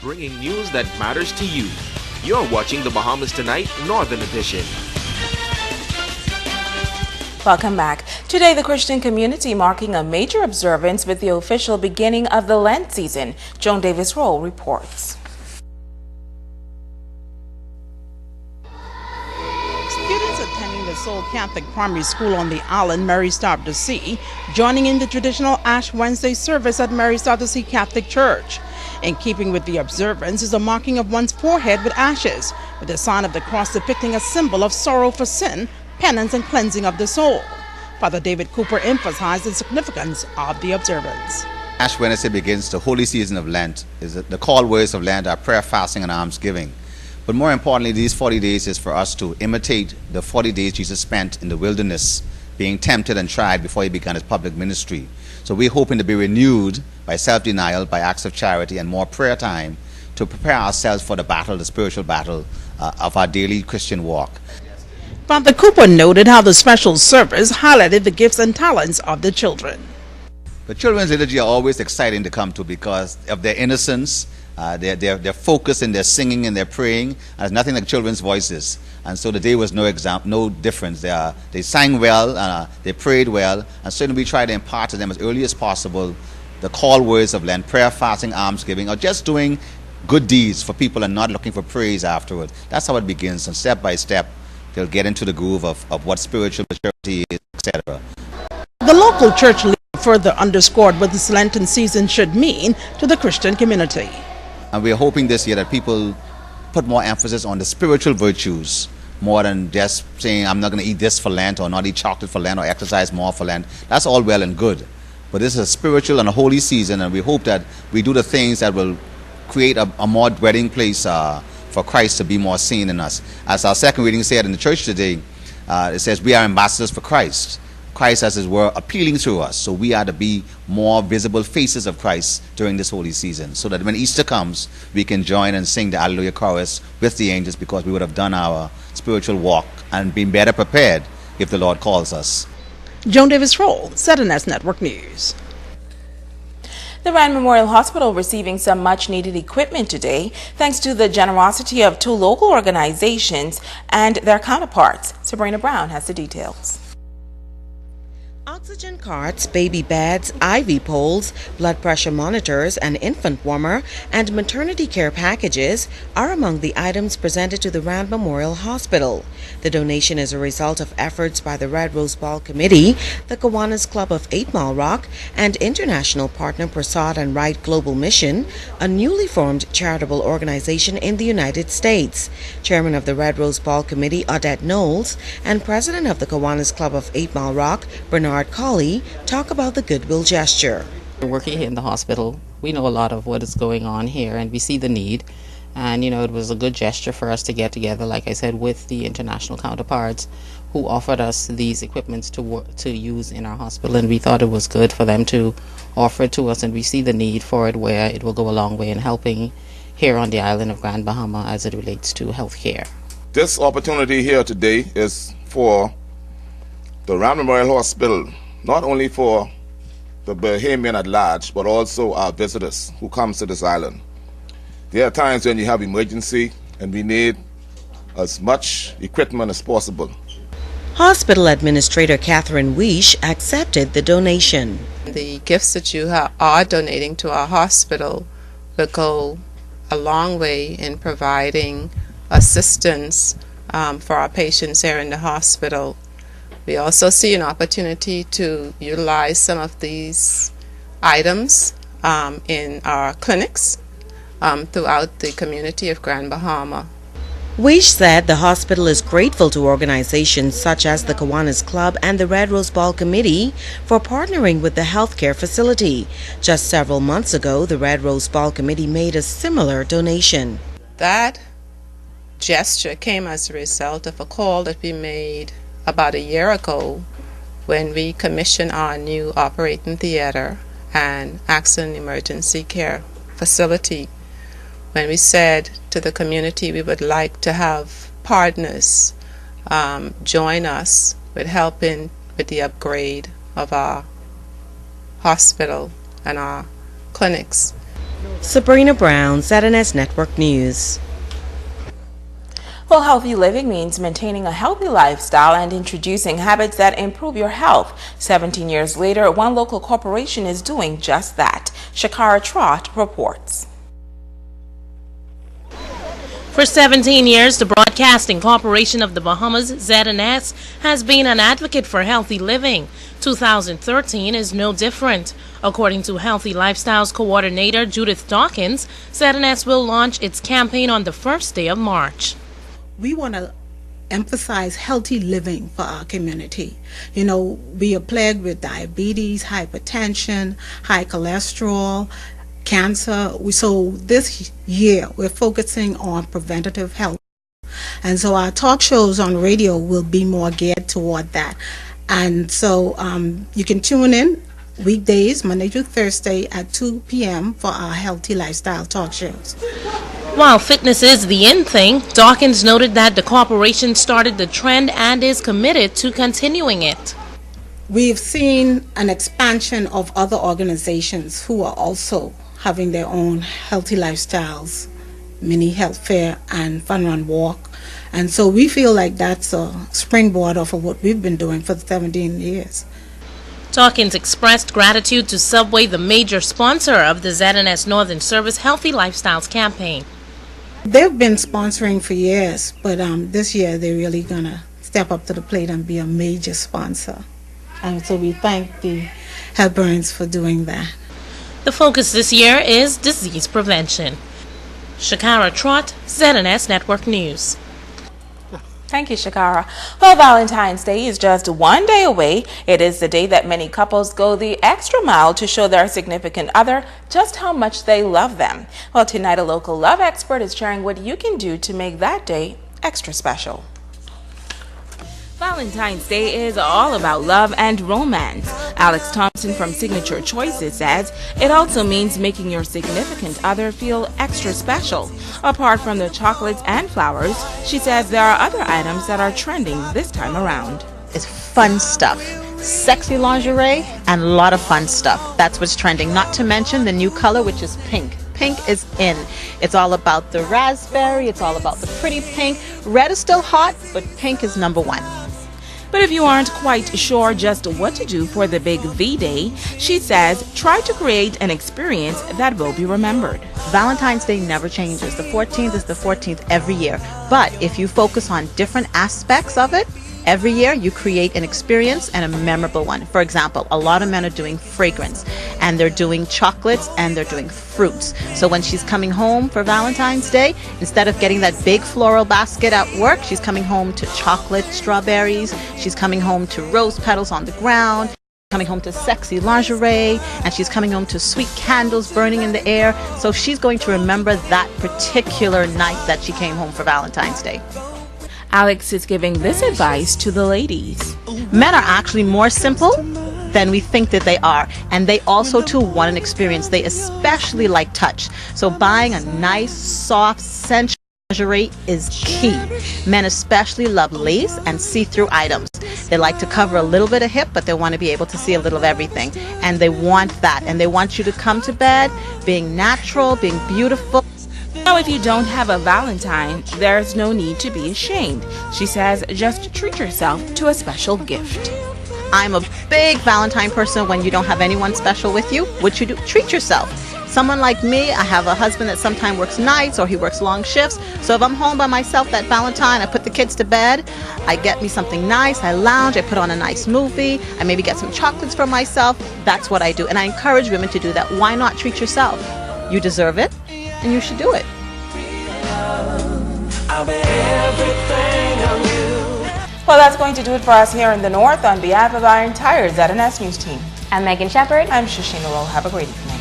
bringing news that matters to you. You're watching the Bahamas Tonight Northern Edition. Welcome back. Today, the Christian community marking a major observance with the official beginning of the Lent season. Joan Davis Rolle reports. Students attending the Seoul Catholic Primary School on the island Mary stopped to see, joining in the traditional Ash Wednesday service at Mary stopped to see Catholic Church. In keeping with the observance is a marking of one's forehead with ashes, with the sign of the cross depicting a symbol of sorrow for sin, penance and cleansing of the soul. Father David Cooper emphasized the significance of the observance. Ash Wednesday begins the holy season of Lent. The call words of Lent are prayer, fasting, and almsgiving. But more importantly, these 40 days is for us to imitate the 40 days Jesus spent in the wilderness, being tempted and tried before he began his public ministry. So we're hoping to be renewed by self-denial, by acts of charity, and more prayer time to prepare ourselves for the battle, the spiritual battle of our daily Christian walk. Father Cooper noted how the special service highlighted the gifts and talents of the children. The children's liturgy are always exciting to come to because of their innocence, their focus in their singing and their praying. There's nothing like children's voices. And so the day was no difference. They sang well, they prayed well, and certainly we try to impart to them as early as possible the call words of Lent, prayer, fasting, almsgiving, or just doing good deeds for people and not looking for praise afterward. That's how it begins, and step by step they'll get into the groove of what spiritual maturity is, etc. The local church leader further underscored what this Lenten season should mean to the Christian community. And we're hoping this year that people put more emphasis on the spiritual virtues more than just saying, I'm not going to eat this for Lent, or not eat chocolate for Lent, or exercise more for Lent. That's all well and good. But this is a spiritual and a holy season, and we hope that we do the things that will create a more dwelling place for Christ to be more seen in us. As our second reading said in the church today, it says we are ambassadors for Christ. Christ, as it were, appealing to us. So we are to be more visible faces of Christ during this holy season, so that when Easter comes, we can join and sing the Alleluia chorus with the angels, because we would have done our spiritual walk and been better prepared if the Lord calls us. Joan Davis Rolle, ZNS Network News. The Rand Memorial Hospital receiving some much-needed equipment today, thanks to the generosity of two local organizations and their counterparts. Sabrina Brown has the details. Oxygen carts, baby beds, IV poles, blood pressure monitors, an infant warmer, and maternity care packages are among the items presented to the Rand Memorial Hospital. The donation is a result of efforts by the Red Rose Ball Committee, the Kiwanis Club of 8 Mile Rock, and international partner Prasad and Right Global Mission, a newly formed charitable organization in the United States. Chairman of the Red Rose Ball Committee, Odette Knowles, and President of the Kiwanis Club of 8 Mile Rock, Bernard Colley, talk about the goodwill gesture. Working here in the hospital, we know a lot of what is going on here, and we see the need. And it was a good gesture for us to get together, like I said, with the international counterparts who offered us these equipments to use in our hospital, and we thought it was good for them to offer it to us, and we see the need for it, where it will go a long way in helping here on the island of Grand Bahama as it relates to health care. This opportunity here today is for the Rand Memorial Hospital, not only for the Bahamian at large, but also our visitors who come to this island. There are times when you have emergency and we need as much equipment as possible. Hospital Administrator Catherine Weish accepted the donation. The gifts that you are donating to our hospital will go a long way in providing assistance for our patients here in the hospital. We also see an opportunity to utilize some of these items in our clinics throughout the community of Grand Bahama. Weish said the hospital is grateful to organizations such as the Kiwanis Club and the Red Rose Ball Committee for partnering with the healthcare facility. Just several months ago, the Red Rose Ball Committee made a similar donation. That gesture came as a result of a call that we made about a year ago when we commissioned our new operating theater and accident emergency care facility. When we said to the community we would like to have partners join us with helping with the upgrade of our hospital and our clinics. Sabrina Brown, ZNS Network News. Well, healthy living means maintaining a healthy lifestyle and introducing habits that improve your health. 17 years later, one local corporation is doing just that. Shakara Trott reports. For 17 years, the Broadcasting Corporation of the Bahamas, ZNS, has been an advocate for healthy living. 2013 is no different. According to Healthy Lifestyles Coordinator Judith Dawkins, ZNS will launch its campaign on the first day of March. We want to emphasize healthy living for our community. You know, we are plagued with diabetes, hypertension, high cholesterol, cancer. So this year we're focusing on preventative health. And so our talk shows on radio will be more geared toward that. And so you can tune in weekdays, Monday to Thursday at 2 p.m. for our healthy lifestyle talk shows. While fitness is the in thing, Dawkins noted that the corporation started the trend and is committed to continuing it. We've seen an expansion of other organizations who are also having their own healthy lifestyles, mini health fair and fun run walk. And so we feel like that's a springboard off of what we've been doing for 17 years. Dawkins expressed gratitude to Subway, the major sponsor of the ZNS Northern Service Healthy Lifestyles campaign. They've been sponsoring for years, but this year they're really going to step up to the plate and be a major sponsor. And so we thank the Hepburns for doing that. The focus this year is disease prevention. Shakara Trott, ZNS Network News. Thank you, Shakara. Well, Valentine's Day is just one day away. It is the day that many couples go the extra mile to show their significant other just how much they love them. Well, tonight a local love expert is sharing what you can do to make that day extra special. Valentine's Day is all about love and romance. Alex Thompson from Signature Choices says it also means making your significant other feel extra special. Apart from the chocolates and flowers, she says there are other items that are trending this time around. It's fun stuff. Sexy lingerie and a lot of fun stuff. That's what's trending. Not to mention the new color, which is pink. Pink is in. It's all about the raspberry. It's all about the pretty pink. Red is still hot, but pink is number one. But if you aren't quite sure just what to do for the big V-Day, she says try to create an experience that will be remembered. Valentine's Day never changes. The 14th is the 14th every year. But if you focus on different aspects of it, every year you create an experience and a memorable one. For example, a lot of men are doing fragrance and they're doing chocolates and they're doing fruits. So when she's coming home for Valentine's Day, instead of getting that big floral basket at work, she's coming home to chocolate strawberries, she's coming home to rose petals on the ground, coming home to sexy lingerie, and she's coming home to sweet candles burning in the air. So she's going to remember that particular night that she came home for Valentine's Day. Alex is giving this advice to the ladies. Men are actually more simple than we think that they are, and they also too want an experience. They especially like touch. So buying a nice, soft, sensual lingerie is key. Men especially love lace and see-through items. They like to cover a little bit of hip, but they want to be able to see a little of everything. And they want that, and they want you to come to bed being natural, being beautiful. Now, if you don't have a Valentine, there's no need to be ashamed. She says just treat yourself to a special gift. I'm a big Valentine person. When you don't have anyone special with you, what you do, treat yourself. Someone like me, I have a husband that sometimes works nights or he works long shifts. So if I'm home by myself that Valentine, I put the kids to bed, I get me something nice, I lounge, I put on a nice movie, I maybe get some chocolates for myself. That's what I do. And I encourage women to do that. Why not treat yourself? You deserve it, and you should do it. Well, that's going to do it for us here in the North. On behalf of our entire ZNS News team, I'm Megan Shepard. I'm Shasheena Rolle. Have a great evening.